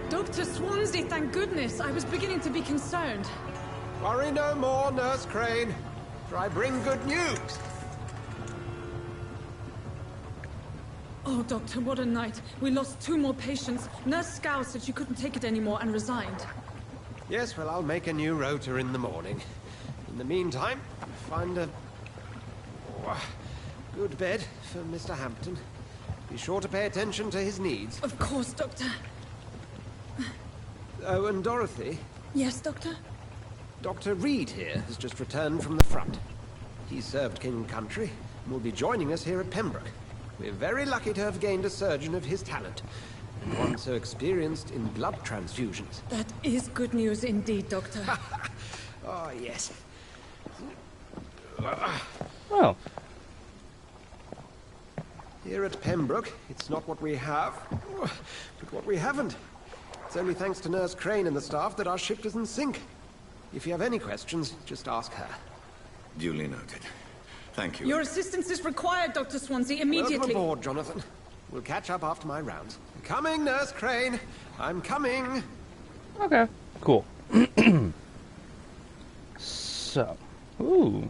Dr. Swansea, thank goodness. I was beginning to be concerned. Worry no more, Nurse Crane, for I bring good news. Oh, Doctor, what a night. We lost 2 more patients. Nurse Scow said she couldn't take it anymore and resigned. Yes, well, I'll make a new rota in the morning. In the meantime, find a good bed for Mr. Hampton. Be sure to pay attention to his needs. Of course, Doctor. Oh, and Dorothy? Yes, Doctor? Dr. Reid here has just returned from the front. He served King and Country and will be joining us here at Pembroke. We're very lucky to have gained a surgeon of his talent, and one so experienced in blood transfusions. That is good news indeed, Doctor. Oh, yes. Oh. Here at Pembroke, it's not what we have, but what we haven't. It's only thanks to Nurse Crane and the staff that our ship doesn't sink. If you have any questions, just ask her. Duly noted. Thank you. Your assistance is required, Dr. Swansea, immediately. Welcome aboard, Jonathan. We'll catch up after my rounds. Coming, Nurse Crane. I'm coming. Okay. Cool. So. Ooh.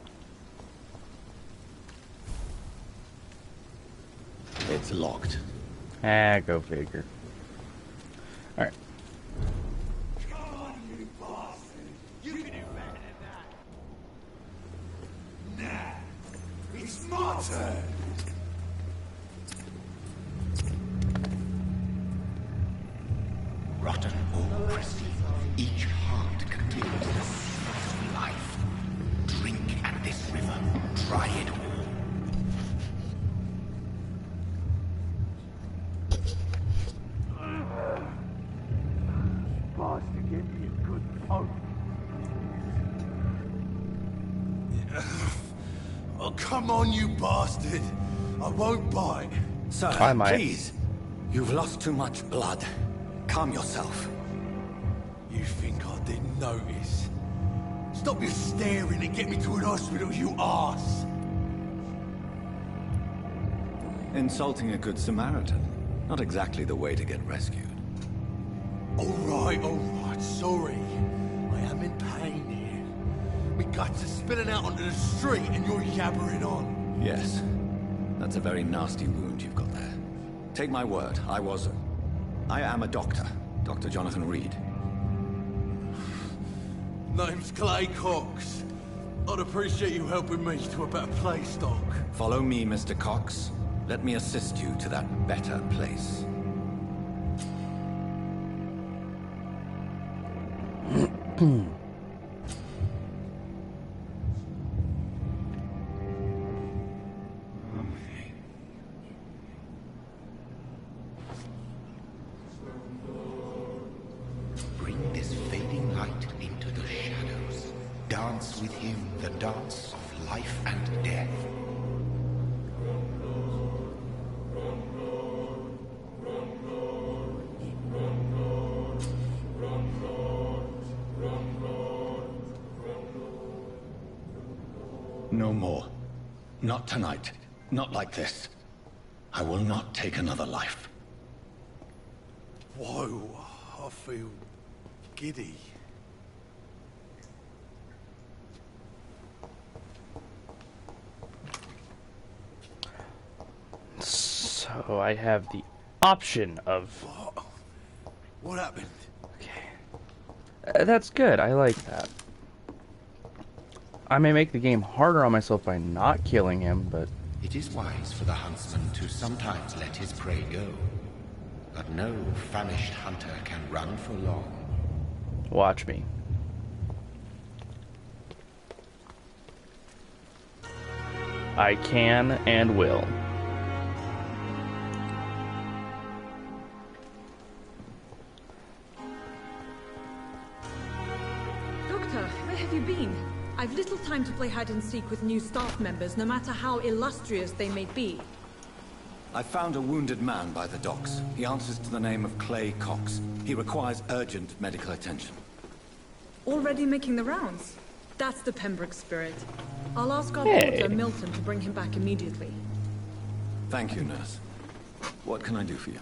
It's locked. Ah, go figure. Alright. Martyr! Rotten or pristine, each heart contains the seed of life. Drink at this river, try it all. Supposed to give me a good hope. Oh, come on, you bastard! I won't bite. Sir, I might. please. You've lost too much blood. Calm yourself. You think I didn't notice? Stop your staring and get me to an hospital, you arse! Insulting a good Samaritan. Not exactly the way to get rescued. Alright, sorry. I am in pain here. My guts are spilling out onto the street and you're yabbering on. Yes. That's a very nasty wound you've got there. Take my word, I am a doctor. Dr. Jonathan Reid. Name's Clay Cox. I'd appreciate you helping me to a better place, Doc. Follow me, Mr. Cox. Let me assist you to that better place. Bring this fading light into the shadows. Dance with him the dance of life and death. No more. Not tonight. Not like this. I will not take another life. Whoa, I feel giddy. So I have the option of... What happened? Okay. That's good. I like that. I may make the game harder on myself by not killing him, but... It is wise for the huntsman to sometimes let his prey go. But no famished hunter can run for long. Watch me. I can and will. Where have you been? I've little time to play hide and seek with new staff members, no matter how illustrious they may be. I found a wounded man by the docks. He answers to the name of Clay Cox. He requires urgent medical attention. Already making the rounds? That's the Pembroke spirit. I'll ask our Hey. porter, Milton, to bring him back immediately. Thank you, nurse. What can I do for you?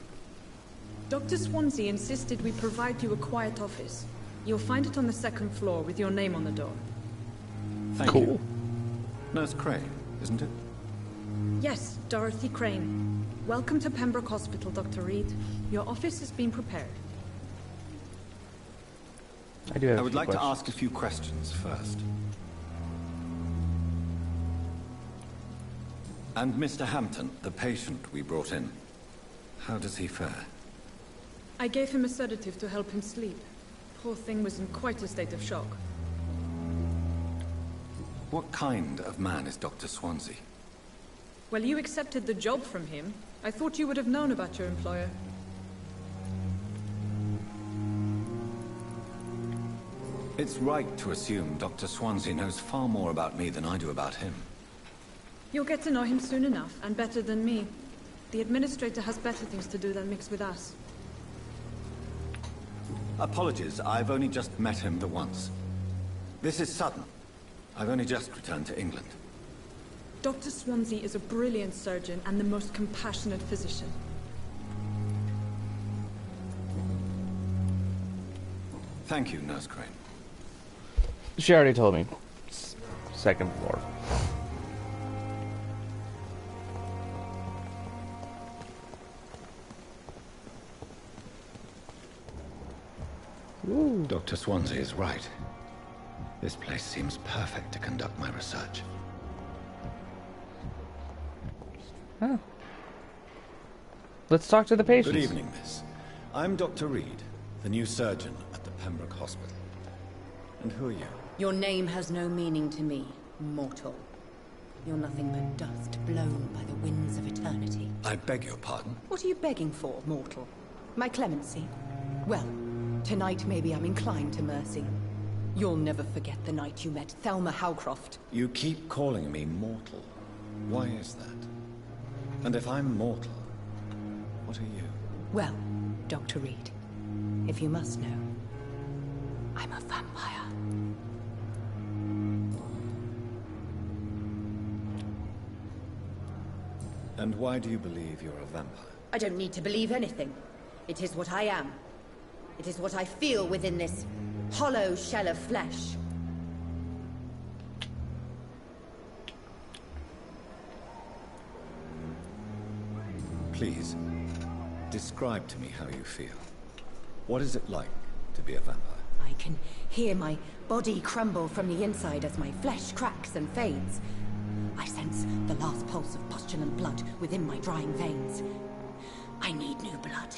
Dr. Swansea insisted we provide you a quiet office. You'll find it on the second floor with your name on the door. Thank Cool. you. Nurse Crane, isn't it? Yes, Dorothy Crane. Welcome to Pembroke Hospital, Dr. Reid. Your office has been prepared. I do have I a would few like to questions. ask a few questions first. And Mr. Hampton, the patient we brought in, how does he fare? I gave him a sedative to help him sleep. Poor thing was in quite a state of shock. What kind of man is Dr. Swansea? Well, you accepted the job from him. I thought you would have known about your employer. It's right to assume Dr. Swansea knows far more about me than I do about him. You'll get to know him soon enough, and better than me. The administrator has better things to do than mix with us. Apologies, I've only just met him the once. This is sudden. I've only just returned to England. Dr. Swansea is a brilliant surgeon and the most compassionate physician. Thank you, Nurse Crane. She already told me. Second floor. Ooh. Dr. Swansea is right. This place seems perfect to conduct my research. Oh. Let's talk to the patients. Good evening, miss. I'm Dr. Reid, the new surgeon at the Pembroke Hospital. And who are you? Your name has no meaning to me, mortal. You're nothing but dust blown by the winds of eternity. I beg your pardon? What are you begging for, mortal? My clemency? Well, tonight maybe I'm inclined to mercy. You'll never forget the night you met Thelma Howcroft. You keep calling me mortal. Why is that? And if I'm mortal, what are you? Well, Dr. Reid, if you must know, I'm a vampire. And why do you believe you're a vampire? I don't need to believe anything. It is what I am. It is what I feel within this hollow shell of flesh. Please, describe to me how you feel. What is it like to be a vampire? I can hear my body crumble from the inside as my flesh cracks and fades. I sense the last pulse of postulant blood within my drying veins. I need new blood.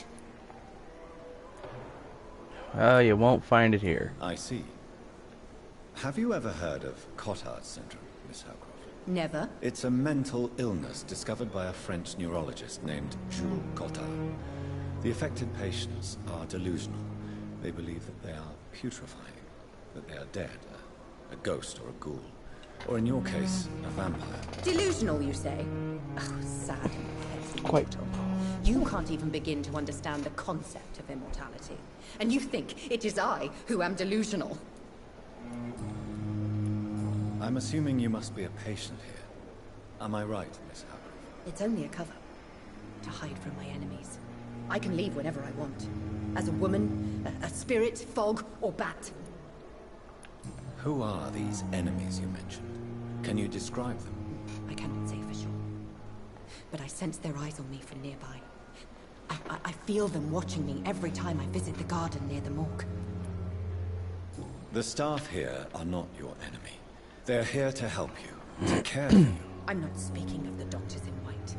Well, you won't find it here. I see. Have you ever heard of Cotard's syndrome, Miss Howcroft? Never. It's a mental illness discovered by a French neurologist named Jules Cotard. The affected patients are delusional. They believe that they are putrefying, that they are dead, a ghost or a ghoul. Or in your case, a vampire. Delusional, you say? Oh, sad and petty Quite. mortal. You can't even begin to understand the concept of immortality. And you think it is I who am delusional. I'm assuming you must be a patient here. Am I right, Miss Howcroft? It's only a cover. To hide from my enemies. I can leave whenever I want. As a woman, a spirit, fog, or bat. Who are these enemies you mentioned? Can you describe them? I cannot say for sure. But I sense their eyes on me from nearby. I feel them watching me every time I visit the garden near the morgue. The staff here are not your enemy. They're here to help you, to care for you. I'm not speaking of the doctors in white.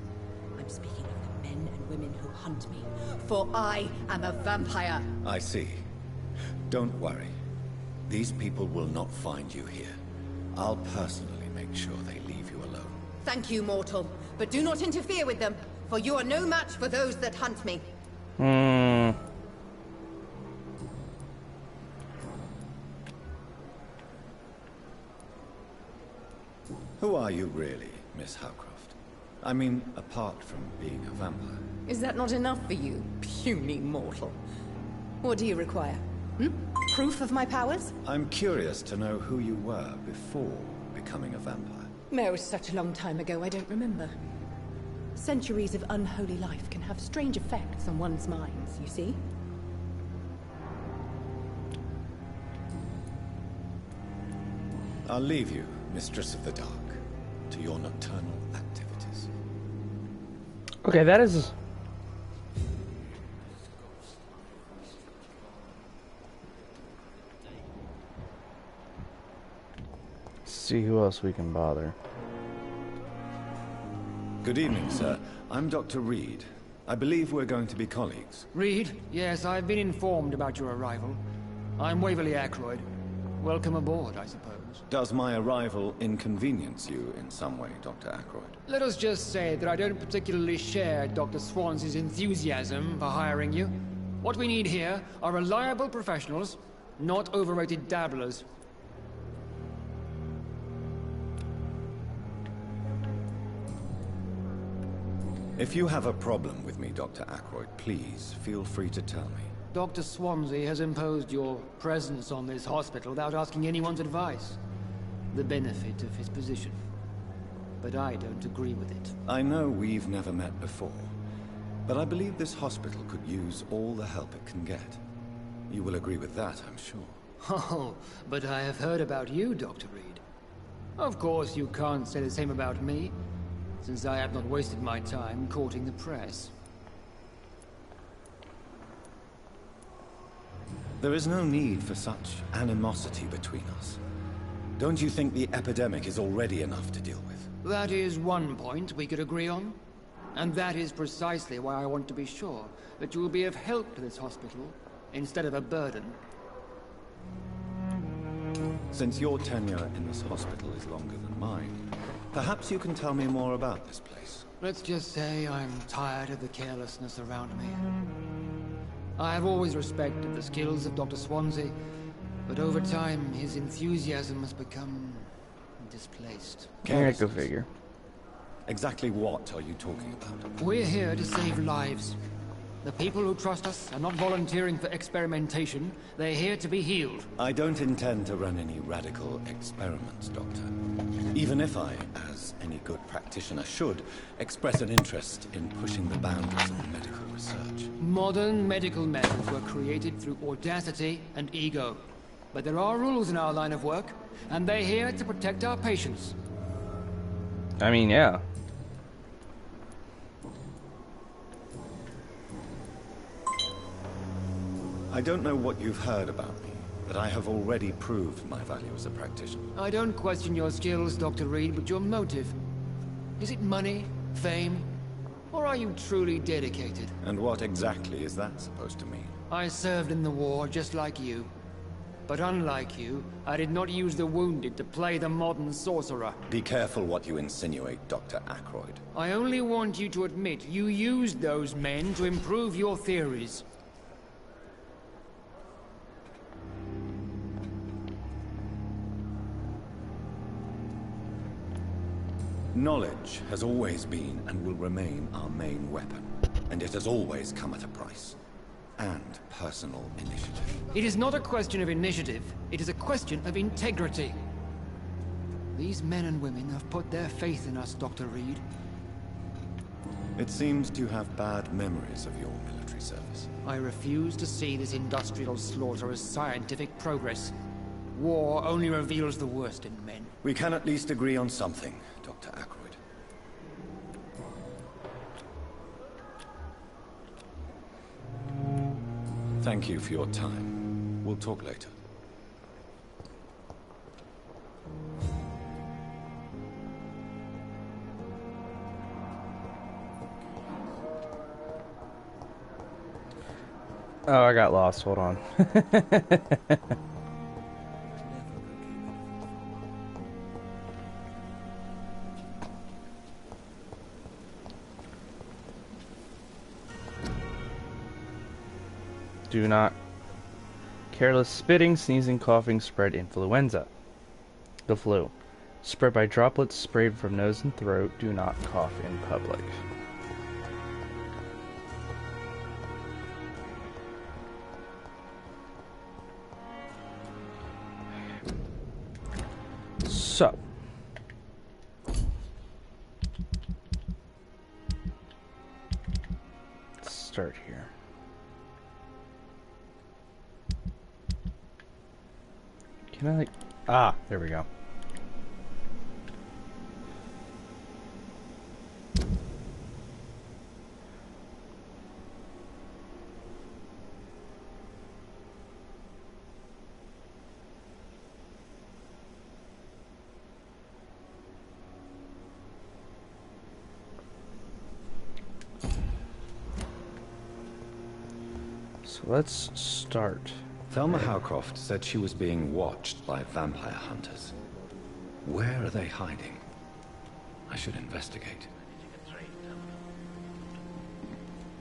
I'm speaking of the men and women who hunt me. For I am a vampire. I see. Don't worry. These people will not find you here. I'll personally make sure they leave you alone. Thank you, mortal. But do not interfere with them, for you are no match for those that hunt me. Who are you really, Miss Howcroft? I mean, apart from being a vampire. Is that not enough for you, puny mortal? What do you require? Proof of my powers? I'm curious to know who you were before becoming a vampire. It was such a long time ago, I don't remember. Centuries of unholy life can have strange effects on one's minds, you see? I'll leave you, Mistress of the Dark, to your nocturnal activities. Okay, that is... See who else we can bother. Good evening, sir. I'm Dr. Reid. I believe we're going to be colleagues. Reid? Yes, I've been informed about your arrival. I'm Waverly Ackroyd. Welcome aboard, I suppose. Does my arrival inconvenience you in some way, Dr. Ackroyd? Let us just say that I don't particularly share Dr. Swansea's enthusiasm for hiring you. What we need here are reliable professionals, not overrated dabblers. If you have a problem with me, Dr. Ackroyd, please feel free to tell me. Dr. Swansea has imposed your presence on this hospital without asking anyone's advice. The benefit of his position. But I don't agree with it. I know we've never met before, but I believe this hospital could use all the help it can get. You will agree with that, I'm sure. Oh, but I have heard about you, Dr. Reid. Of course, you can't say the same about me, since I have not wasted my time courting the press. There is no need for such animosity between us. Don't you think the epidemic is already enough to deal with? That is one point we could agree on. And that is precisely why I want to be sure that you will be of help to this hospital, instead of a burden. Since your tenure in this hospital is longer than mine, perhaps you can tell me more about this place. Let's just say I'm tired of the carelessness around me. I have always respected the skills of Dr. Swansea, but over time his enthusiasm has become displaced. Yeah, go figure. Exactly what are you talking about? We're here to save lives. The people who trust us are not volunteering for experimentation. They're here to be healed. I don't intend to run any radical experiments, Doctor. Even if I, as any good practitioner should, express an interest in pushing the boundaries of medical research. Modern medical methods were created through audacity and ego. But there are rules in our line of work, and they're here to protect our patients. I mean, yeah. I don't know what you've heard about me, but I have already proved my value as a practitioner. I don't question your skills, Dr. Reid, but your motive. Is it money, fame, or are you truly dedicated? And what exactly is that supposed to mean? I served in the war just like you. But unlike you, I did not use the wounded to play the modern sorcerer. Be careful what you insinuate, Dr. Ackroyd. I only want you to admit you used those men to improve your theories. Knowledge has always been and will remain our main weapon, and it has always come at a price. And personal initiative. It is not a question of initiative, it is a question of integrity. These men and women have put their faith in us, Dr. Reid. It seems you have bad memories of your military service. I refuse to see this industrial slaughter as scientific progress. War only reveals the worst in men. We can at least agree on something, Dr. Ackroyd. Thank you for your time. We'll talk later. Oh, I got lost. Hold on. Do not. Careless spitting, sneezing, coughing spread influenza. The flu. Spread by droplets sprayed from nose and throat. Do not cough in public. So, let's start here. Can I, like, there we go. So let's start. Thelma Howcroft said she was being watched by vampire hunters. Where are they hiding? I should investigate.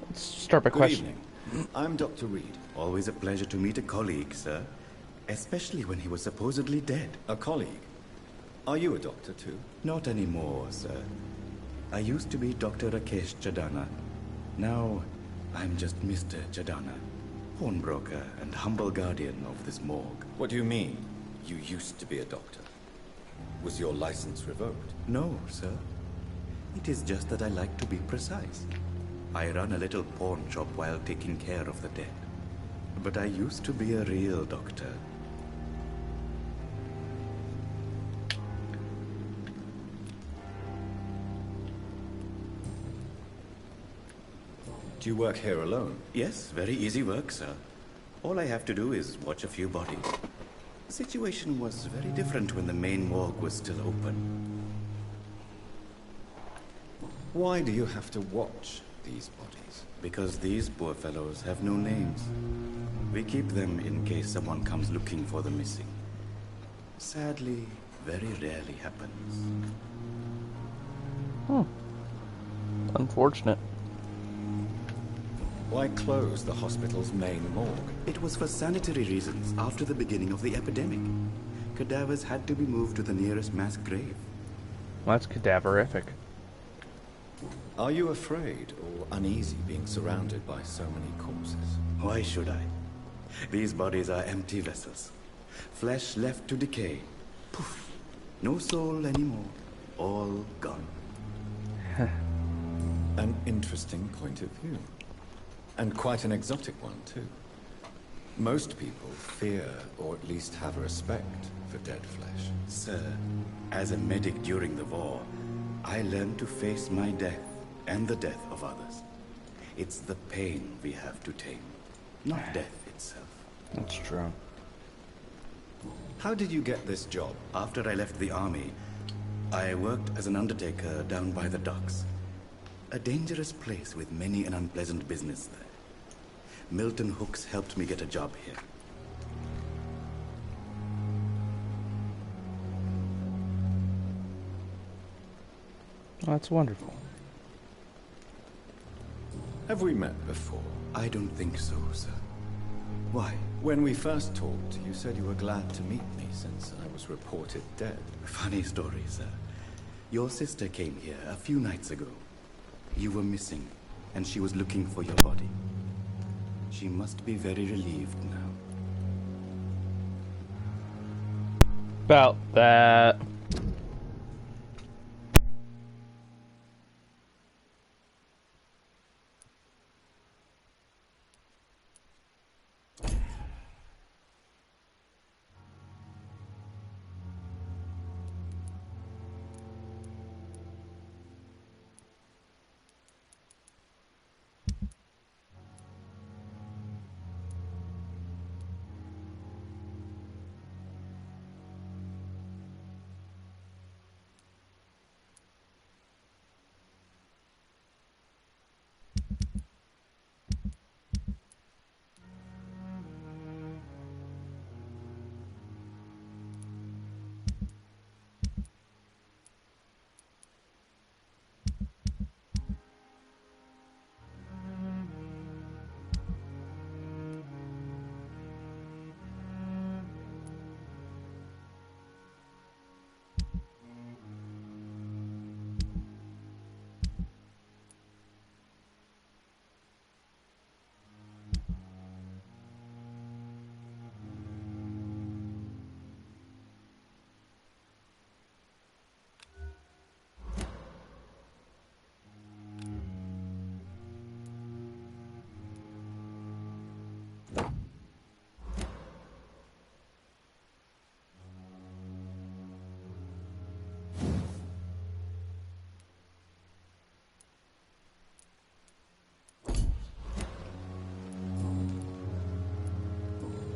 Let's start by Good questioning. evening. I'm Dr. Reid. Always a pleasure to meet a colleague, sir. Especially when he was supposedly dead. A colleague? Are you a doctor too? Not anymore, sir. I used to be Dr. Rakesh Chadana. Now, I'm just Mr. Chadana, pawnbroker and humble guardian of this morgue. What do you mean, you used to be a doctor? Was your license revoked? No, sir. It is just that I like to be precise. I run a little pawn shop while taking care of the dead. But I used to be a real doctor. Do you work here alone? Yes, very easy work, sir. All I have to do is watch a few bodies. The situation was very different when the main morgue was still open. Why do you have to watch these bodies? Because these poor fellows have no names. We keep them in case someone comes looking for the missing. Sadly, very rarely happens. Unfortunate. Why close the hospital's main morgue? It was for sanitary reasons after the beginning of the epidemic. Cadavers had to be moved to the nearest mass grave. Well, that's cadaverific. Are you afraid or uneasy being surrounded by so many corpses? Why should I? These bodies are empty vessels. Flesh left to decay. Poof. No soul anymore. All gone. An interesting point of view. And quite an exotic one, too. Most people fear, or at least have respect, for dead flesh. Sir, as a medic during the war, I learned to face my death and the death of others. It's the pain we have to tame, not death itself. That's true. How did you get this job? After I left the army, I worked as an undertaker down by the docks. A dangerous place with many an unpleasant business there. Milton Hooks helped me get a job here. That's wonderful. Have we met before? I don't think so, sir. Why? When we first talked, you said you were glad to meet me since I was reported dead. Funny story, sir. Your sister came here a few nights ago. You were missing, and she was looking for your body. She must be very relieved now. About that.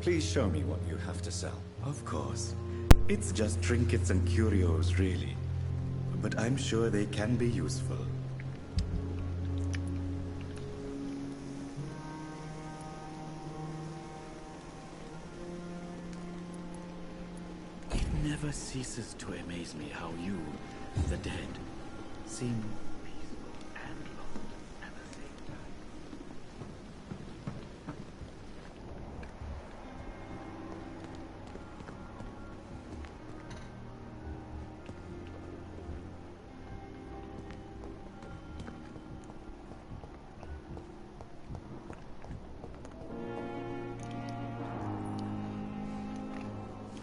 Please show me what you have to sell. Of course. It's just trinkets and curios, really. But I'm sure they can be useful. It never ceases to amaze me how you, the dead, seem peaceful and lost at the same time.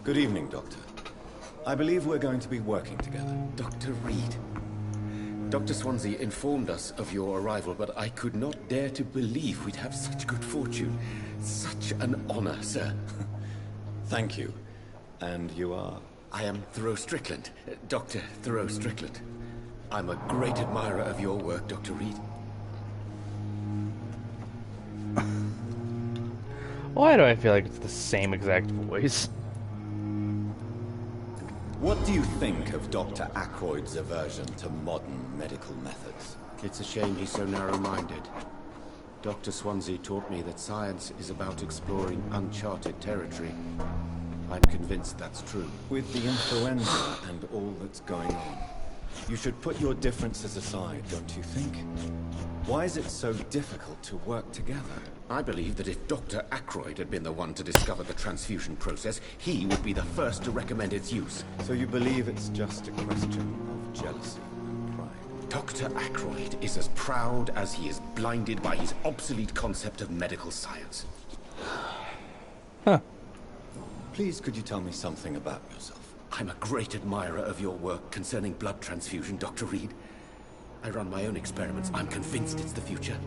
Good evening, Doctor. I believe we're going to be working together. Dr. Reid. Dr. Swansea informed us of your arrival, but I could not dare to believe we'd have such good fortune. Such an honor, sir. Thank you. And you are? I am Thoreau Strickland, Dr. Thoreau Strickland. I'm a great admirer of your work, Dr. Reid. Why do I feel like it's the same exact voice? What do you think of Dr. Ackroyd's aversion to modern medical methods? It's a shame he's so narrow-minded. Dr. Swansea taught me that science is about exploring uncharted territory. I'm convinced that's true. With the influenza and all that's going on, you should put your differences aside, don't you think? Why is it so difficult to work together? I believe that if Dr. Ackroyd had been the one to discover the transfusion process, he would be the first to recommend its use. So you believe it's just a question of jealousy and pride? Dr. Ackroyd is as proud as he is blinded by his obsolete concept of medical science. Huh. Please, could you tell me something about yourself? I'm a great admirer of your work concerning blood transfusion, Dr. Reid. I run my own experiments. I'm convinced it's the future.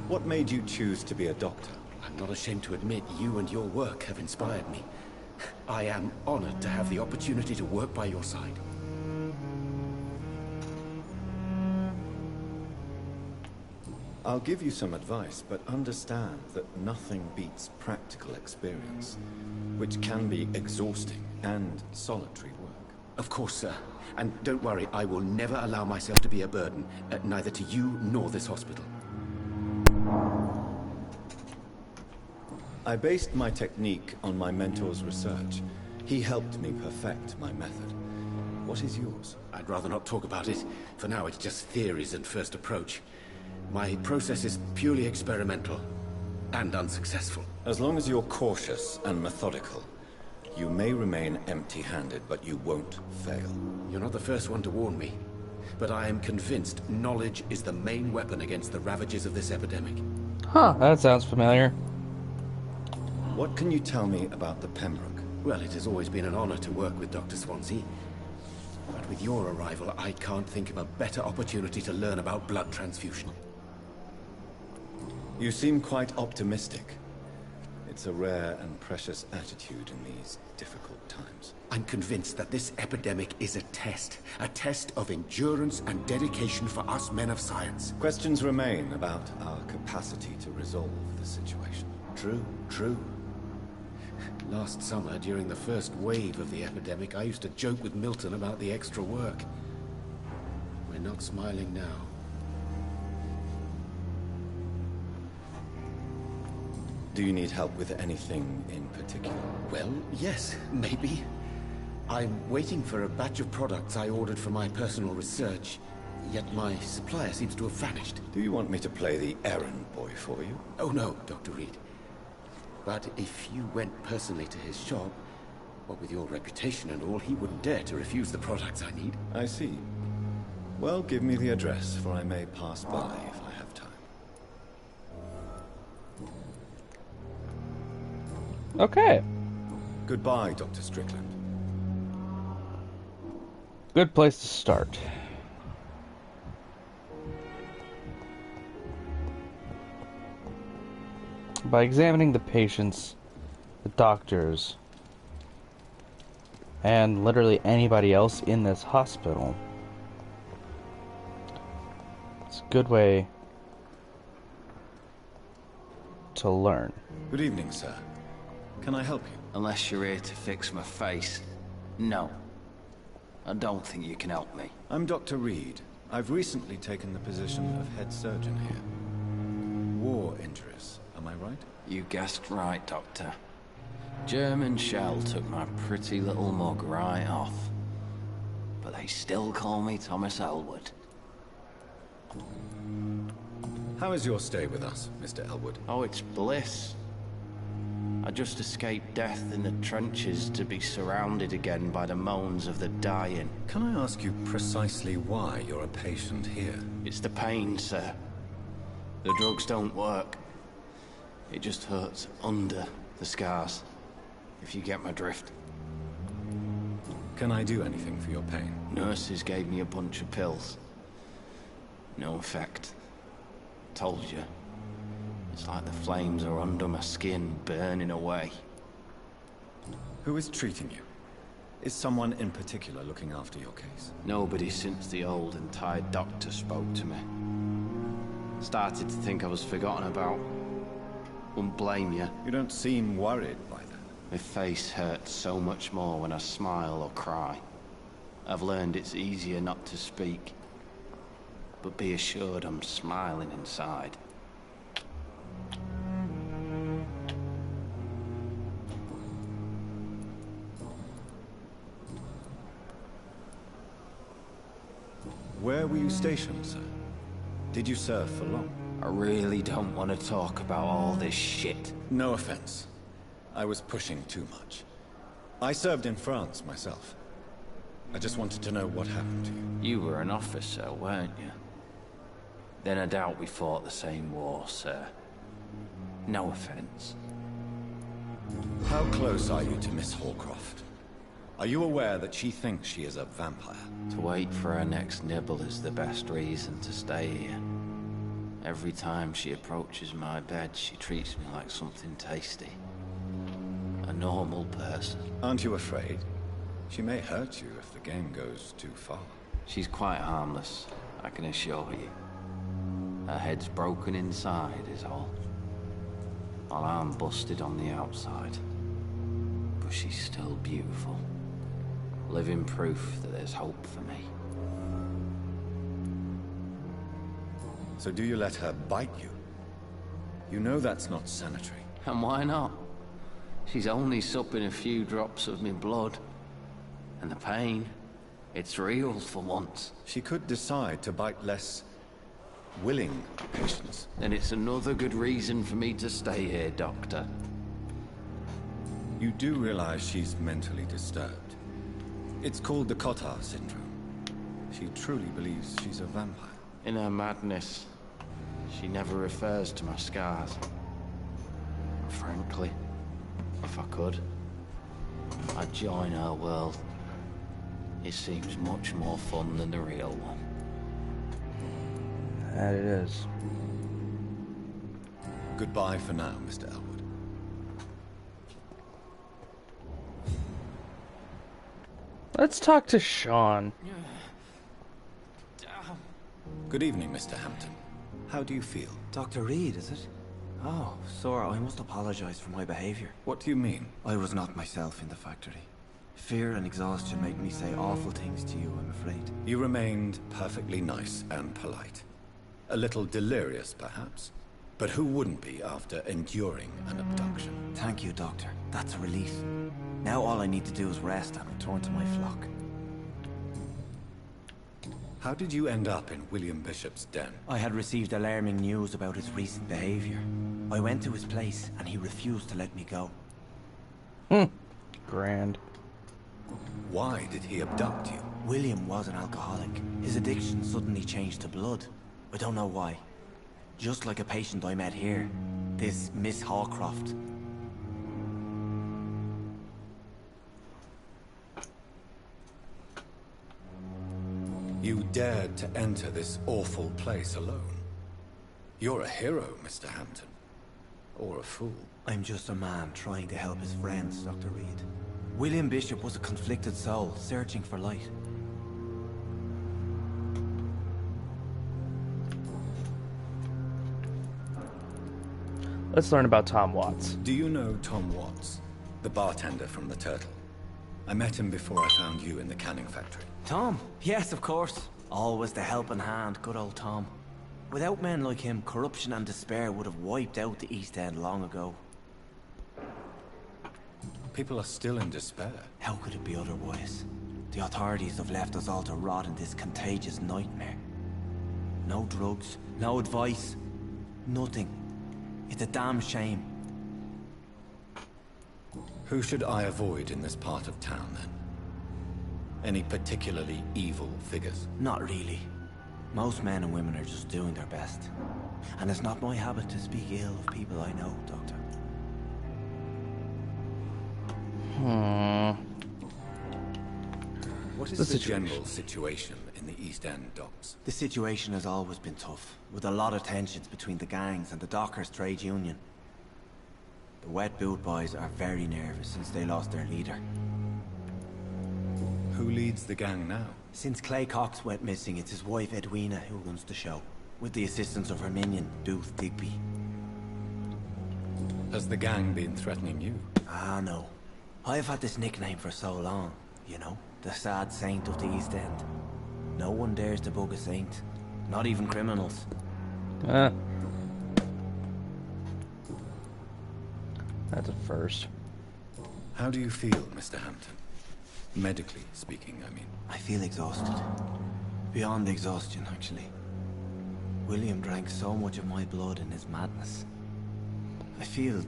What made you choose to be a doctor? I'm not ashamed to admit you and your work have inspired me. I am honored to have the opportunity to work by your side. I'll give you some advice, but understand that nothing beats practical experience, which can be exhausting and solitary work. Of course, sir. And don't worry, I will never allow myself to be a burden, neither to you nor this hospital. I based my technique on my mentor's research. He helped me perfect my method. What is yours? I'd rather not talk about it. For now, it's just theories and first approach. My process is purely experimental and unsuccessful. As long as you're cautious and methodical, you may remain empty-handed, but you won't fail. You're not the first one to warn me, but I am convinced knowledge is the main weapon against the ravages of this epidemic. Huh, that sounds familiar. What can you tell me about the Pembroke? Well, it has always been an honor to work with Dr. Swansea. But with your arrival, I can't think of a better opportunity to learn about blood transfusion. You seem quite optimistic. It's a rare and precious attitude in these difficult times. I'm convinced that this epidemic is a test of endurance and dedication for us men of science. Questions remain about our capacity to resolve the situation. True. Last summer, during the first wave of the epidemic, I used to joke with Milton about the extra work. We're not smiling now. Do you need help with anything in particular? Well, yes, maybe. I'm waiting for a batch of products I ordered for my personal research, yet my supplier seems to have vanished. Do you want me to play the errand boy for you? Oh no, Dr. Reid. But if you went personally to his shop, what with your reputation and all, he wouldn't dare to refuse the products I need. I see. Well, give me the address, for I may pass by if I have time. Okay. Goodbye, Dr. Strickland. Good place to start. By examining the patients, the doctors, and literally anybody else in this hospital, it's a good way to to learn. Good evening, sir. Can I help you? Unless you're here to fix my face. No. I don't think you can help me. I'm Dr. Reid. I've recently taken the position of head surgeon here. War injuries, am I right? You guessed right, Doctor. German shell took my pretty little mug right off. But they still call me Thomas Elwood. How is your stay with us, Mr. Elwood? Oh, it's bliss. I just escaped death in the trenches to be surrounded again by the moans of the dying. Can I ask you precisely why you're a patient here? It's the pain, sir. The drugs don't work. It just hurts under the scars, if you get my drift. Can I do anything for your pain? Nurses gave me a bunch of pills. No effect. Told you. It's like the flames are under my skin, burning away. Who is treating you? Is someone in particular looking after your case? Nobody since the old and tired doctor spoke to me. Started to think I was forgotten about. Wouldn't blame you. You don't seem worried by that. My face hurts so much more when I smile or cry. I've learned it's easier not to speak. But be assured I'm smiling inside. Where were you stationed, sir? Did you serve for long? I really don't want to talk about all this shit. No offense. I was pushing too much. I served in France myself. I just wanted to know what happened to you. You were an officer, weren't you? Then I doubt we fought the same war, sir. No offense. How close are you to Miss Horcroft? Are you aware that she thinks she is a vampire? To wait for her next nibble is the best reason to stay here. Every time she approaches my bed, she treats me like something tasty. A normal person. Aren't you afraid? She may hurt you if the game goes too far. She's quite harmless, I can assure you. Her head's broken inside is all. While I'm busted on the outside. But she's still beautiful. Living proof that there's hope for me. So do you let her bite you? You know that's not sanitary. And why not? She's only supping a few drops of me blood. And the pain, it's real for once. She could decide to bite less willing patients. Then it's another good reason for me to stay here, Doctor. You do realize she's mentally disturbed. It's called the Cotard syndrome. She truly believes she's a vampire. In her madness, she never refers to my scars. Frankly, if I could, I'd join her world. It seems much more fun than the real one. That it is. Goodbye for now, Mr. Elwood. Let's talk to Sean. Good evening, Mr. Hampton. How do you feel? Dr. Reid, is it? Oh, sir, I must apologize for my behavior. What do you mean? I was not myself in the factory. Fear and exhaustion made me say awful things to you, I'm afraid. You remained perfectly nice and polite. A little delirious, perhaps. But who wouldn't be after enduring an abduction? Thank you, Doctor. That's a relief. Now all I need to do is rest and return to my flock. How did you end up in William Bishop's den? I had received alarming news about his recent behavior. I went to his place and he refused to let me go. Grand. Why did he abduct you? William was an alcoholic. His addiction suddenly changed to blood. I don't know why. Just like a patient I met here. This Miss Hawcroft. You dared to enter this awful place alone. You're a hero, Mr. Hampton. Or a fool. I'm just a man trying to help his friends, Dr. Reid. William Bishop was a conflicted soul, searching for light. Let's learn about Tom Watts. Do you know Tom Watts, the bartender from the Turtle? I met him before I found you in the canning factory. Tom? Yes, of course. Always the helping hand, good old Tom. Without men like him, corruption and despair would have wiped out the East End long ago. People are still in despair. How could it be otherwise? The authorities have left us all to rot in this contagious nightmare. No drugs, no advice, nothing. It's a damn shame. Who should I avoid in this part of town, then? Any particularly evil figures? Not really. Most men and women are just doing their best. And it's not my habit to speak ill of people I know, Doctor. What is the general situation in the East End docks? The situation has always been tough, with a lot of tensions between the gangs and the dockers' trade union. The wet boot boys are very nervous since they lost their leader. Who leads the gang now? Since Clay Cox went missing, it's his wife Edwina who runs the show, with the assistance of her minion, Booth Digby. Has the gang been threatening you? Ah, no. I've had this nickname for so long, you know? The sad saint of the East End. No one dares to bug a saint. Not even criminals. That's a first. How do you feel, Mr. Hampton? Medically speaking, I mean. I feel exhausted. Beyond exhaustion, actually. William drank so much of my blood in his madness. I feel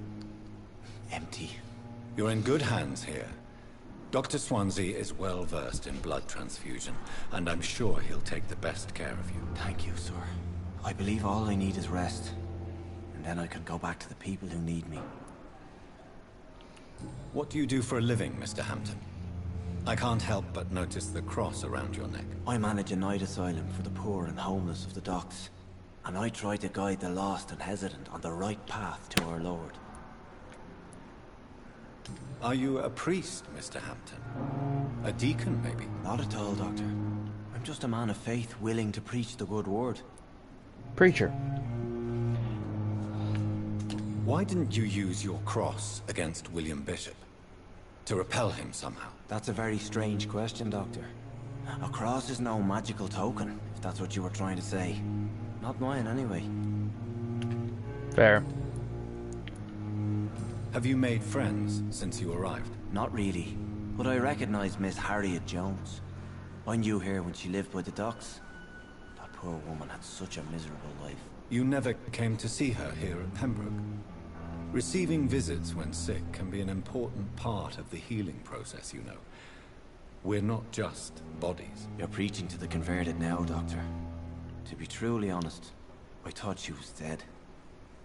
empty. You're in good hands here. Dr. Swansea is well versed in blood transfusion, and I'm sure he'll take the best care of you. Thank you, sir. I believe all I need is rest. And then I can go back to the people who need me. What do you do for a living, Mr. Hampton? I can't help but notice the cross around your neck. I manage a night asylum for the poor and homeless of the docks. And I try to guide the lost and hesitant on the right path to our Lord. Are you a priest, Mr. Hampton? A deacon, maybe? Not at all, Doctor. I'm just a man of faith willing to preach the good word. Preacher. Why didn't you use your cross against William Bishop? To repel him somehow? That's a very strange question, Doctor. A cross is no magical token, if that's what you were trying to say. Not mine, anyway. Fair. Have you made friends since you arrived? Not really, but I recognize Miss Harriet Jones. I knew her when she lived by the docks. That poor woman had such a miserable life. You never came to see her here at Pembroke? Receiving visits when sick can be an important part of the healing process, you know. We're not just bodies. You're preaching to the converted now, Doctor. To be truly honest, I thought she was dead.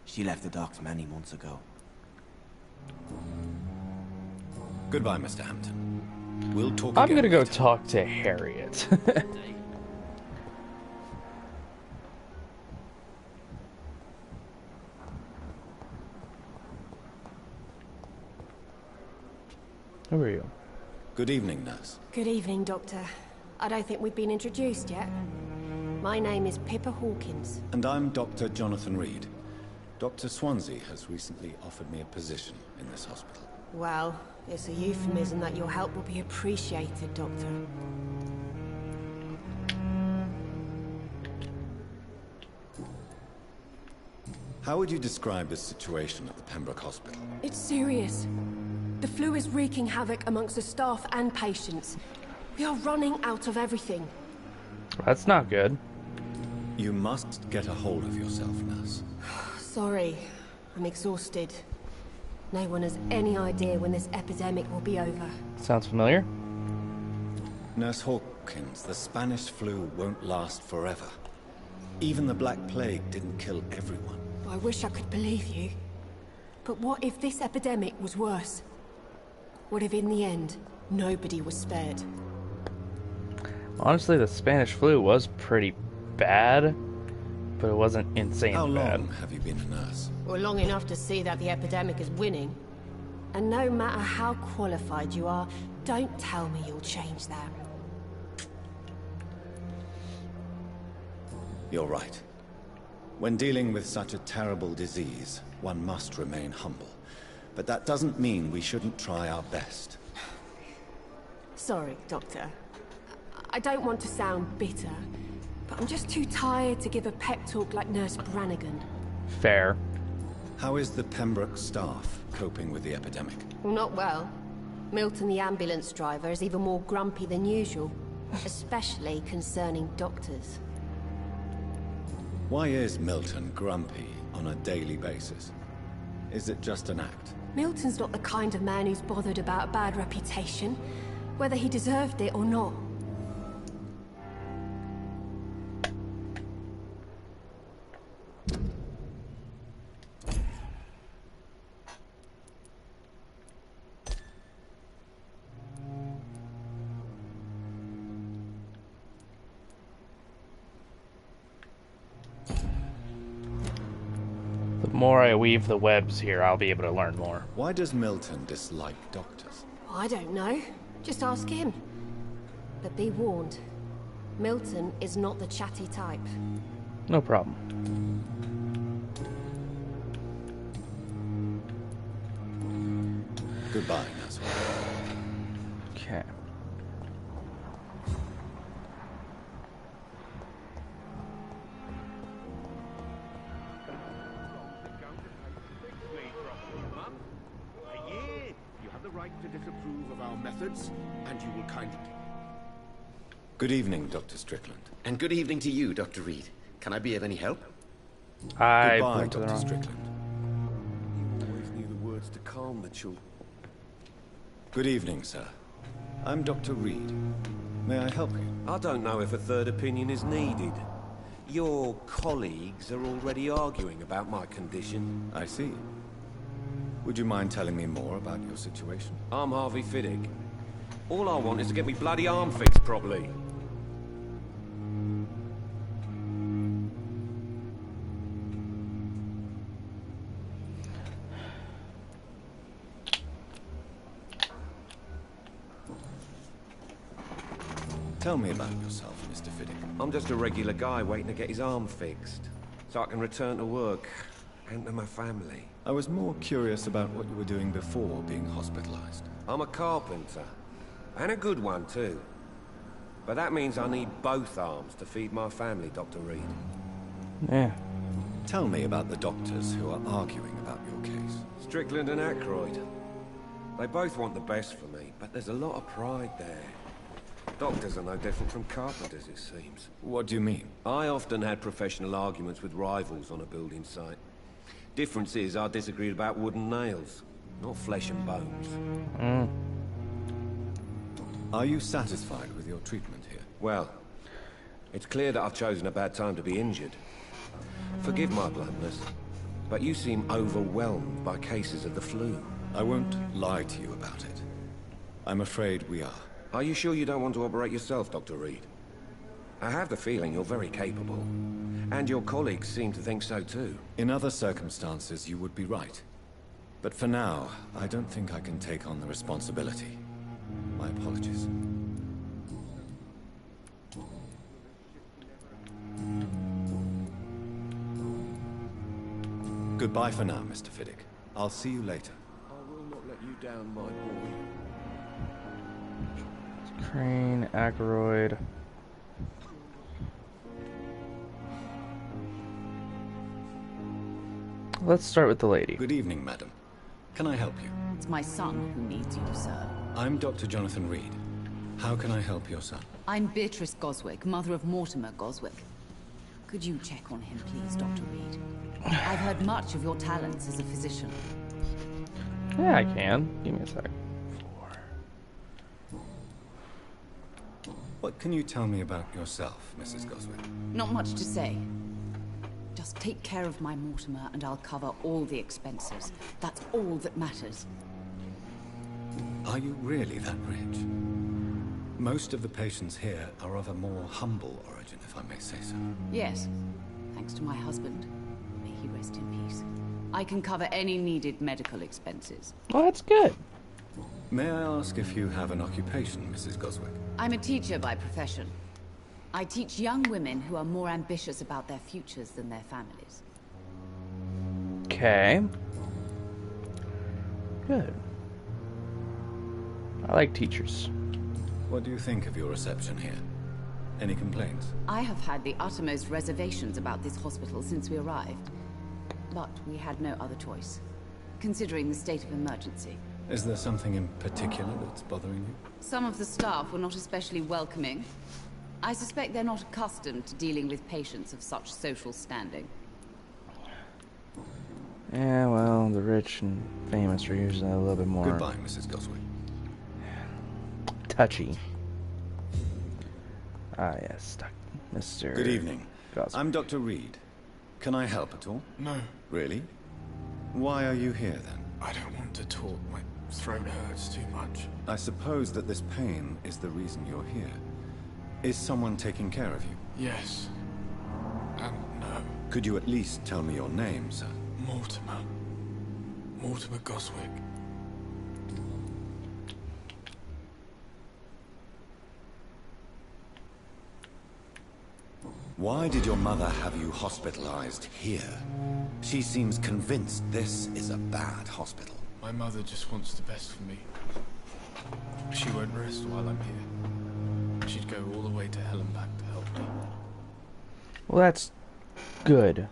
She left the docks many months ago. Goodbye, Mr. Hampton. We'll talk I'm again gonna go later. talk to Harriet. Who are you? Good evening, nurse. Good evening, Doctor. I don't think we've been introduced yet. My name is Pippa Hawkins. And I'm Dr. Jonathan Reid. Dr. Swansea has recently offered me a position in this hospital. Well, it's a euphemism that your help will be appreciated, Doctor. How would you describe the situation at the Pembroke Hospital? It's serious. The flu is wreaking havoc amongst the staff and patients. We are running out of everything. That's not good. You must get a hold of yourself, nurse. Sorry, I'm exhausted. No one has any idea when this epidemic will be over. Sounds familiar. Nurse Hawkins, the Spanish flu won't last forever. Even the Black Plague didn't kill everyone. I wish I could believe you. But what if this epidemic was worse? What if in the end, nobody was spared? Honestly, the Spanish flu was pretty bad, but it wasn't insane How bad. long have you been a nurse? Well, long enough to see that the epidemic is winning. And no matter how qualified you are, don't tell me you'll change that. You're right. When dealing with such a terrible disease, one must remain humble. But that doesn't mean we shouldn't try our best. Sorry, Doctor. I don't want to sound bitter, but I'm just too tired to give a pep talk like Nurse Brannigan. Fair. How is the Pembroke staff coping with the epidemic? Well, not well. Milton, the ambulance driver, is even more grumpy than usual, especially concerning doctors. Why is Milton grumpy on a daily basis? Is it just an act? Milton's not the kind of man who's bothered about a bad reputation, whether he deserved it or not. The more I weave the webs here, I'll be able to learn more. Why does Milton dislike doctors? I don't know. Just ask him. But be warned, Milton is not the chatty type. No problem. Goodbye, Nurse. Okay. To disapprove of our methods, and you will kindly... Good evening, Dr. Strickland. And good evening to you, Dr. Reid. Can I be of any help? Goodbye, Dr. Strickland. You always knew the words to calm the children. Good evening, sir. I'm Dr. Reid. May I help you? I don't know if a third opinion is needed. Your colleagues are already arguing about my condition. I see. Would you mind telling me more about your situation? I'm Harvey Fiddick. All I want is to get me bloody arm fixed properly. Tell me about yourself, Mr. Fiddick. I'm just a regular guy waiting to get his arm fixed, so I can return to work and to my family. I was more curious about what you were doing before being hospitalized. I'm a carpenter, and a good one too. But that means I need both arms to feed my family, Dr. Reid. Yeah. Tell me about the doctors who are arguing about your case. Strickland and Aykroyd. They both want the best for me, but there's a lot of pride there. Doctors are no different from carpenters, it seems. What do you mean? I often had professional arguments with rivals on a building site. Difference is, I disagreed about wooden nails, not flesh and bones. Are you satisfied with your treatment here? Well, it's clear that I've chosen a bad time to be injured. Forgive my bluntness, but you seem overwhelmed by cases of the flu. I won't lie to you about it. I'm afraid we are. Are you sure you don't want to operate yourself, Dr. Reid? I have the feeling you're very capable. And your colleagues seem to think so too. In other circumstances, you would be right. But for now, I don't think I can take on the responsibility. My apologies. Goodbye for now, Mr. Fiddick. I'll see you later. I will not let you down, my boy. Crane, Aykroyd. Let's start with the lady. Good evening, madam. Can I help you? It's my son who needs you, sir. I'm Dr. Jonathan Reid. How can I help your son? I'm Beatrice Goswick, mother of Mortimer Goswick. Could you check on him, please, Dr. Reid? I've heard much of your talents as a physician. Yeah, I can. Give me a sec. What can you tell me about yourself, Mrs. Goswick? Not much to say. Just take care of my Mortimer and I'll cover all the expenses. That's all that matters. Are you really that rich? Most of the patients here are of a more humble origin, if I may say so. Yes, thanks to my husband. May he rest in peace. I can cover any needed medical expenses. Well, that's good. May I ask if you have an occupation, Mrs. Goswick? I'm a teacher by profession. I teach young women who are more ambitious about their futures than their families. Okay. Good. I like teachers. What do you think of your reception here? Any complaints? I have had the uttermost reservations about this hospital since we arrived. But we had no other choice, considering the state of emergency. Is there something in particular that's bothering you? Some of the staff were not especially welcoming. I suspect they're not accustomed to dealing with patients of such social standing. Yeah, well, the rich and famous are usually a little bit more... Goodbye, Mrs. Goswick. Touchy. Ah, yes, Mr. Good evening. Goswick. I'm Dr. Reid. Can I help at all? No. Really? Why are you here, then? I don't want to talk. My throat hurts too much. I suppose that this pain is the reason you're here. Is someone taking care of you? Yes. And no. Could you at least tell me your name, sir? Mortimer. Mortimer Goswick. Why did your mother have you hospitalized here? She seems convinced this is a bad hospital. My mother just wants the best for me. She won't rest while I'm here. She'd go all the way to hell and back to help me. Well, that's good.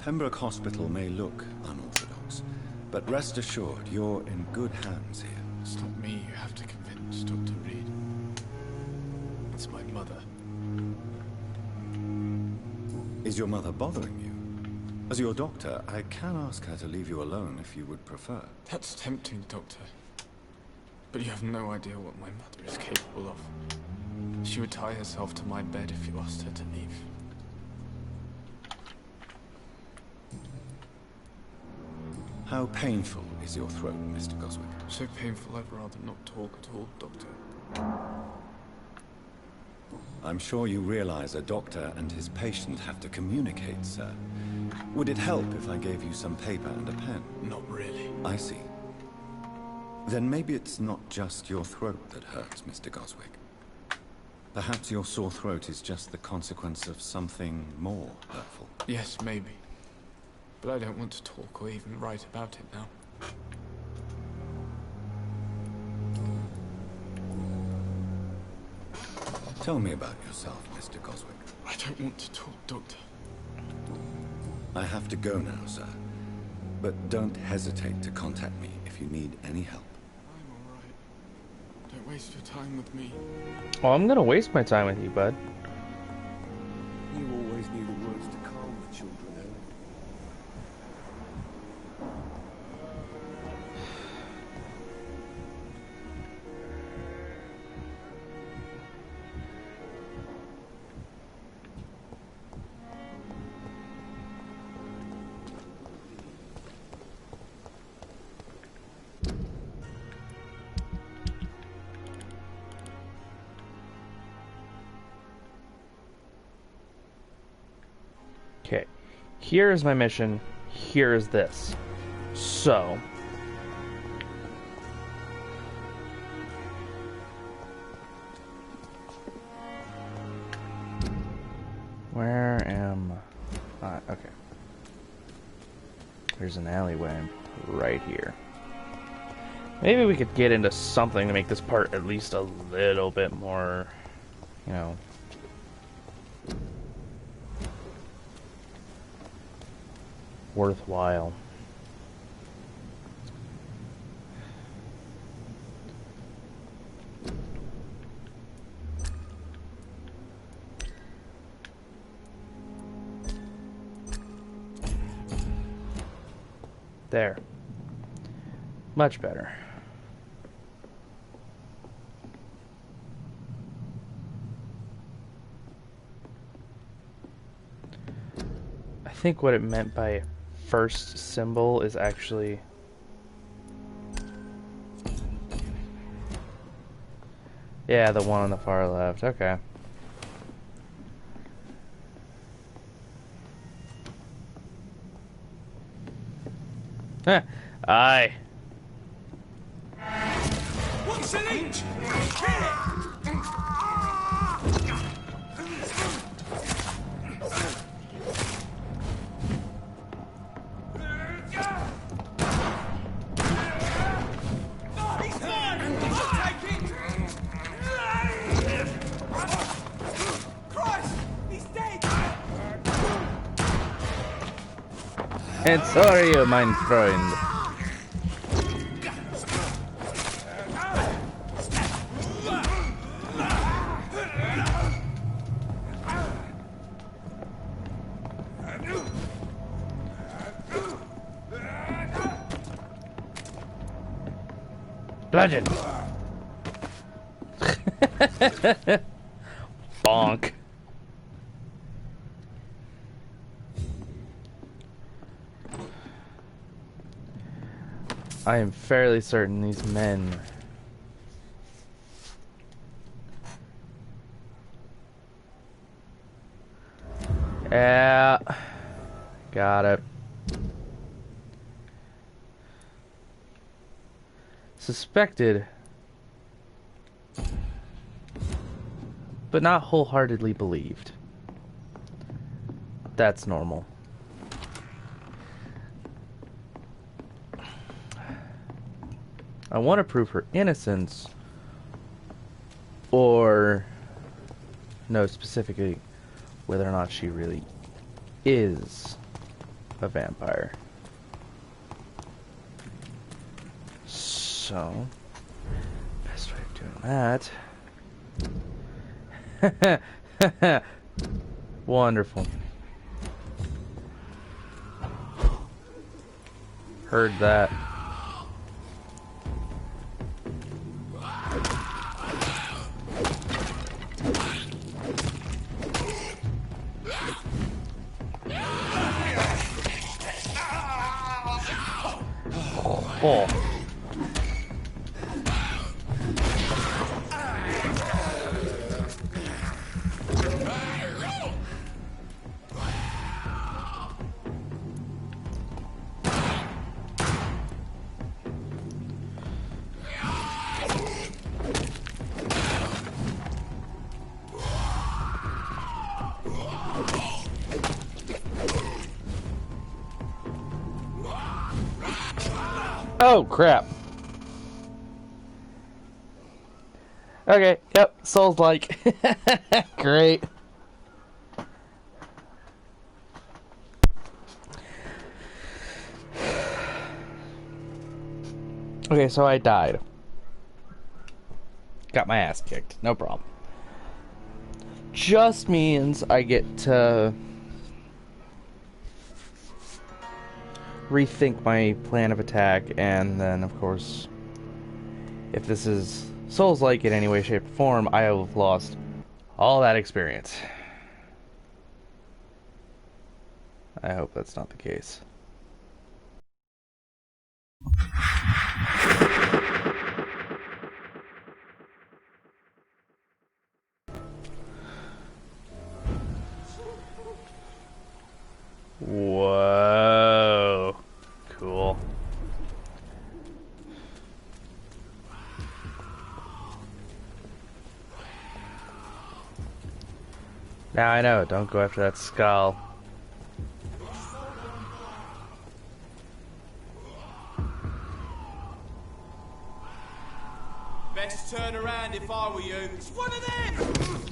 Pembroke Hospital may look unorthodox, but rest assured you're in good hands here. It's not me you have to convince, Dr. Reid. It's my mother. Is your mother bothering you? As your doctor, I can ask her to leave you alone if you would prefer. That's tempting, Doctor. But you have no idea what my mother is capable of. She would tie herself to my bed if you asked her to leave. How painful is your throat, Mr. Goswick? So painful I'd rather not talk at all, Doctor. I'm sure you realize a doctor and his patient have to communicate, sir. Would it help if I gave you some paper and a pen? Not really. I see. Then maybe it's not just your throat that hurts, Mr. Goswick. Perhaps your sore throat is just the consequence of something more hurtful. Yes, maybe. But I don't want to talk or even write about it now. Tell me about yourself, Mr. Goswick. I don't want to talk, Doctor. I have to go now, sir. But don't hesitate to contact me if you need any help. I'm alright. Don't waste your time with me. Well, I'm gonna waste my time with you, bud. You always knew the words to calm the children, Ellen. Okay, here is my mission. Here is this. So, where am I? Okay, there's an alleyway right here. Maybe we could get into something to make this part at least a little bit more, you know, worthwhile. There. Much better. I think what it meant by first symbol is actually yeah, the one on the far left. Okay. Huh. Aye. What's in each? And so are you, mein Freund. Legend. Bonk. I am fairly certain these men yeah, got it. Suspected, but not wholeheartedly believed. That's normal. I want to prove her innocence, or know specifically whether or not she really is a vampire. So, best way of doing that. Wonderful. Heard that. Oh. Oh, crap. Okay, yep, Souls-like. Great. Okay, so I died. Got my ass kicked, no problem. Just means I get to rethink my plan of attack, and then, of course, if this is Souls-like in any way, shape, or form, I have lost all that experience. I hope that's not the case. Whoa. Cool. Now I know, don't go after that skull. Best turn around if I were you. It's one of them!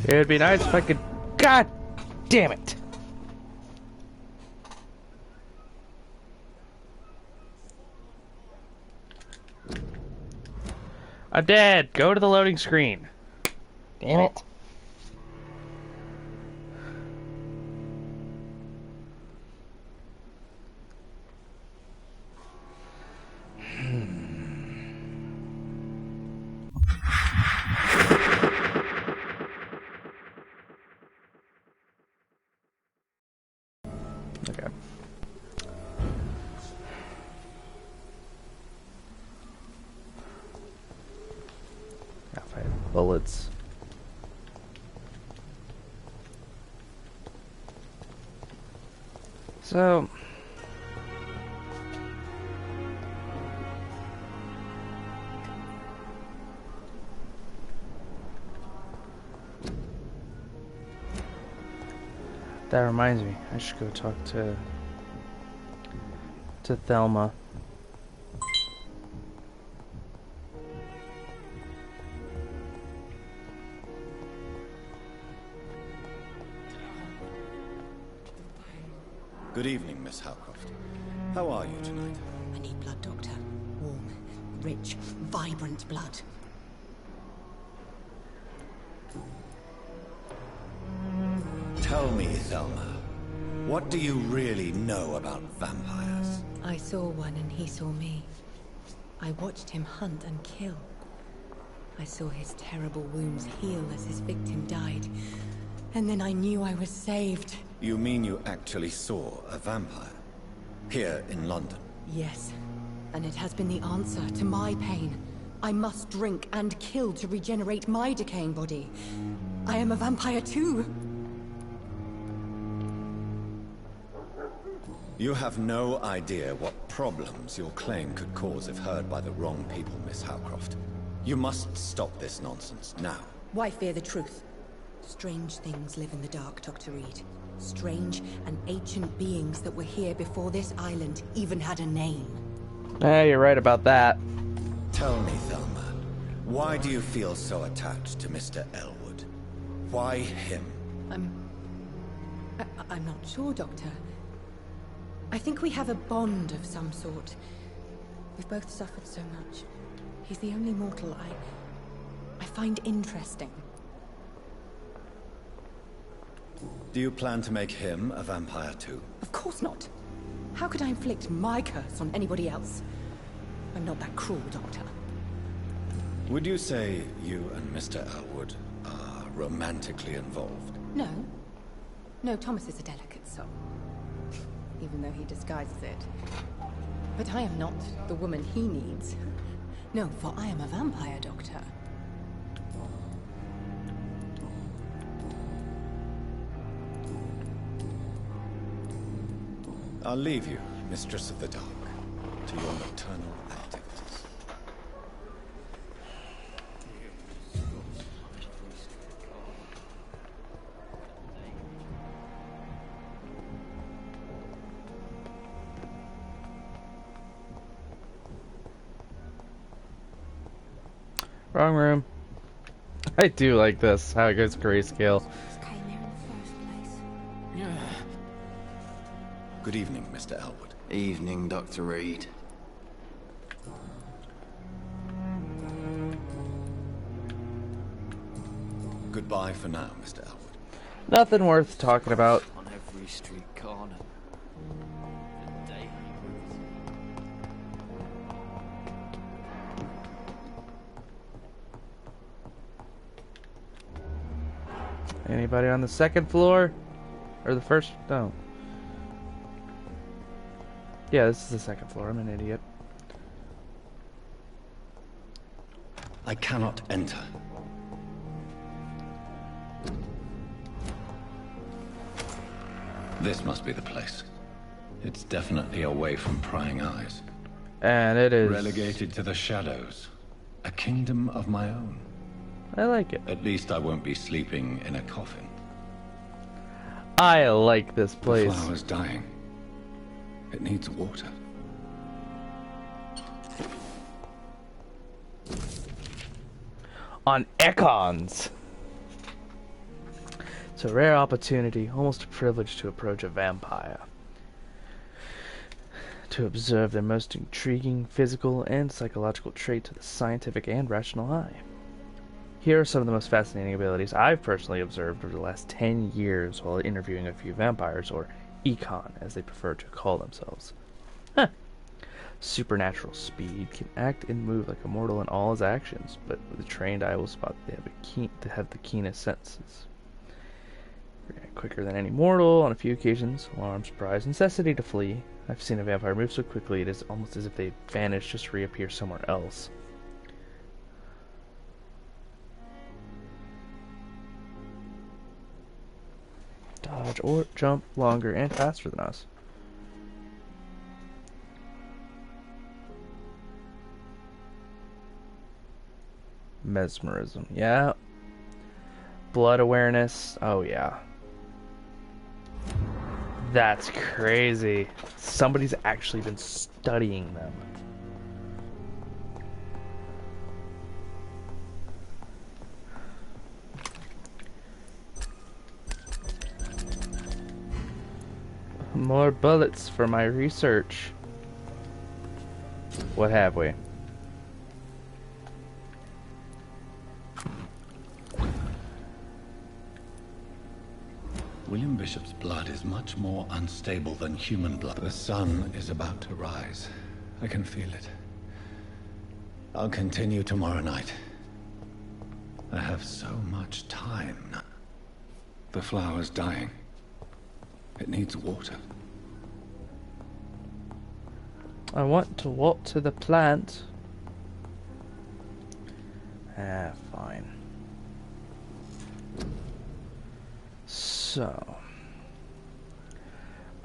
It would be nice if I could... God damn it! I'm dead! Go to the loading screen! Damn it. Okay. Now if I have bullets. So that reminds me, I should go talk to to Thelma. Good evening, Miss Howcroft. How are you tonight? I need blood, Doctor. Warm, rich, vibrant blood. Tell me, Thelma, what do you really know about vampires? I saw one and he saw me. I watched him hunt and kill. I saw his terrible wounds heal as his victim died. And then I knew I was saved. You mean you actually saw a vampire? Here in London? Yes. And it has been the answer to my pain. I must drink and kill to regenerate my decaying body. I am a vampire too. You have no idea what problems your claim could cause if heard by the wrong people, Miss Howcroft. You must stop this nonsense, now. Why fear the truth? Strange things live in the dark, Dr. Reid. Strange and ancient beings that were here before this island even had a name. You're right about that. Tell me, Thelma, why do you feel so attached to Mr. Elwood? Why him? I'm not sure, Doctor. I think we have a bond of some sort. We've both suffered so much. He's the only mortal I find interesting. Do you plan to make him a vampire too? Of course not. How could I inflict my curse on anybody else? I'm not that cruel, Doctor. Would you say you and Mr. Elwood are romantically involved? No. No, Thomas is a delicate soul. Even though he disguises it. But I am not the woman he needs. No, for I am a vampire, Doctor. I'll leave you, Mistress of the Dark, to your nocturnal activities. Wrong room. I do like this, how it goes grayscale. Good evening, Mr. Elwood. Evening, Dr. Reid. Goodbye for now, Mr. Elwood. Nothing worth talking about. On every street corner. Anybody on the second floor? Or the first? No. Yeah, this is the second floor. I'm an idiot. I cannot enter. This must be the place. It's definitely away from prying eyes. And it is... Relegated to the shadows. A kingdom of my own. I like it. At least I won't be sleeping in a coffin. I like this place. The flower's dying. It needs water. On Econs. It's a rare opportunity, almost a privilege to approach a vampire. To observe their most intriguing physical and psychological traits with a scientific and rational eye. Here are some of the most fascinating abilities I've personally observed over the last 10 years while interviewing a few vampires, or Econ, as they prefer to call themselves. Huh. Supernatural speed, can act and move like a mortal in all his actions, but with a trained eye will spot they have the keenest senses. React quicker than any mortal, on a few occasions, alarm, surprise, necessity to flee. I've seen a vampire move so quickly it is almost as if they vanish just to reappear somewhere else. Dodge or jump longer and faster than us. Mesmerism, yeah. Blood awareness, oh yeah. That's crazy. Somebody's actually been studying them. More bullets for my research. What have we? William Bishop's blood is much more unstable than human blood. The sun is about to rise. I can feel it. I'll continue tomorrow night. I have so much time now. The flower's dying. It needs water. I want to water the plant. Ah, fine. So,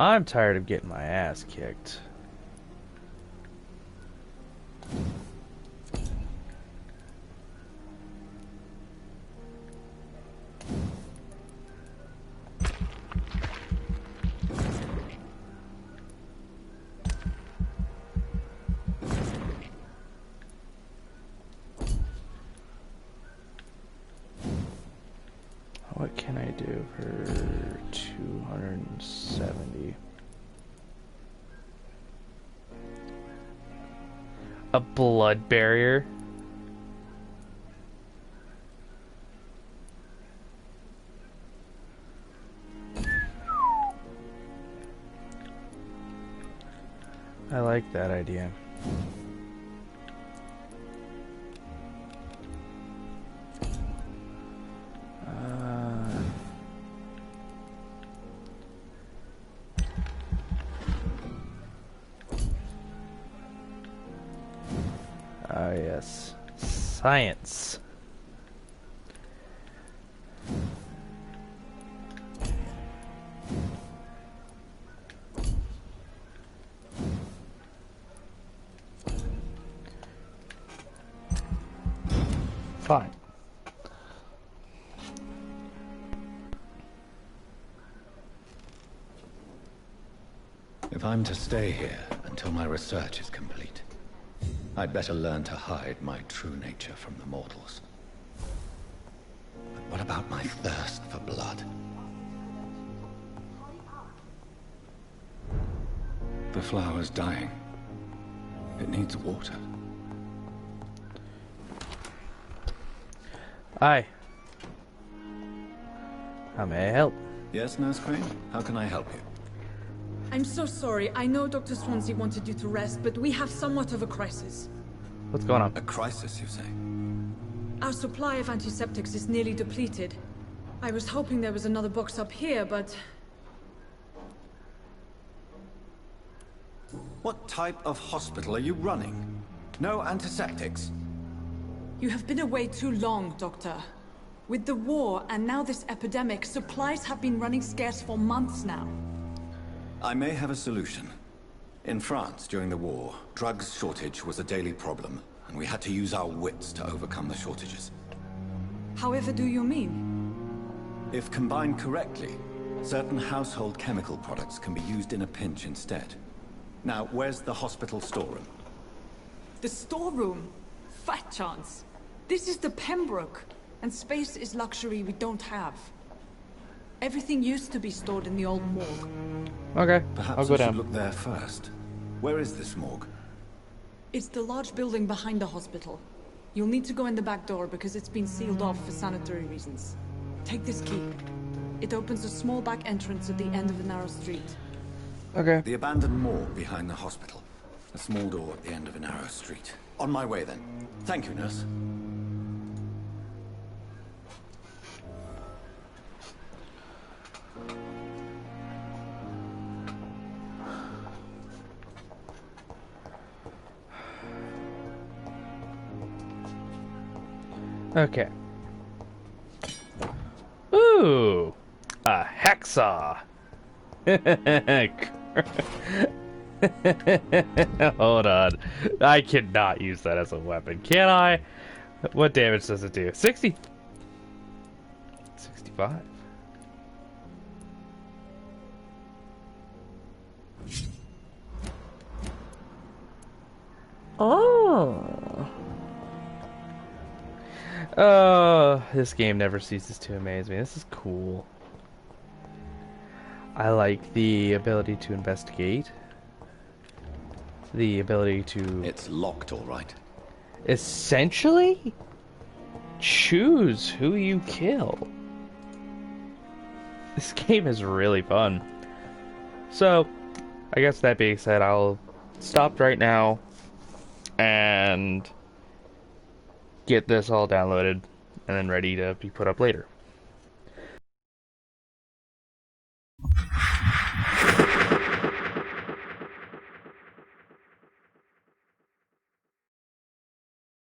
I'm tired of getting my ass kicked. What can I do for 270? A blood barrier? I like that idea. Yes. Science. Fine. If I'm to stay here until my research is complete, I'd better learn to hide my true nature from the mortals. But what about my thirst for blood? The flower's dying. It needs water. Hi. How may I help? Yes, Nurse Crane? How can I help you? I'm so sorry. I know Dr. Swansea wanted you to rest, but we have somewhat of a crisis. What's going on? A crisis, you say? Our supply of antiseptics is nearly depleted. I was hoping there was another box up here, but... What type of hospital are you running? No antiseptics? You have been away too long, Doctor. With the war and now this epidemic, supplies have been running scarce for months now. I may have a solution. In France, during the war, drugs shortage was a daily problem, and we had to use our wits to overcome the shortages. However do you mean? If combined correctly, certain household chemical products can be used in a pinch instead. Now, where's the hospital storeroom? The storeroom? Fat chance. This is the Pembroke, and space is luxury we don't have. Everything used to be stored in the old morgue. Okay, Perhaps I'll go I should down. look there first. Where is this morgue? It's the large building behind the hospital. You'll need to go in the back door because it's been sealed off for sanitary reasons. Take this key. It opens a small back entrance at the end of a narrow street. Okay. The abandoned morgue behind the hospital. A small door at the end of a narrow street. On my way then. Thank you, nurse. Okay. Ooh, a hacksaw. Hold on. I cannot use that as a weapon, can I? What damage does it do? 60. 65. This game never ceases to amaze me. This is cool. I like the ability to investigate. The ability to... It's locked, all right. Essentially, choose who you kill. This game is really fun. So, I guess that being said, I'll stop right now and get this all downloaded and then ready to be put up later.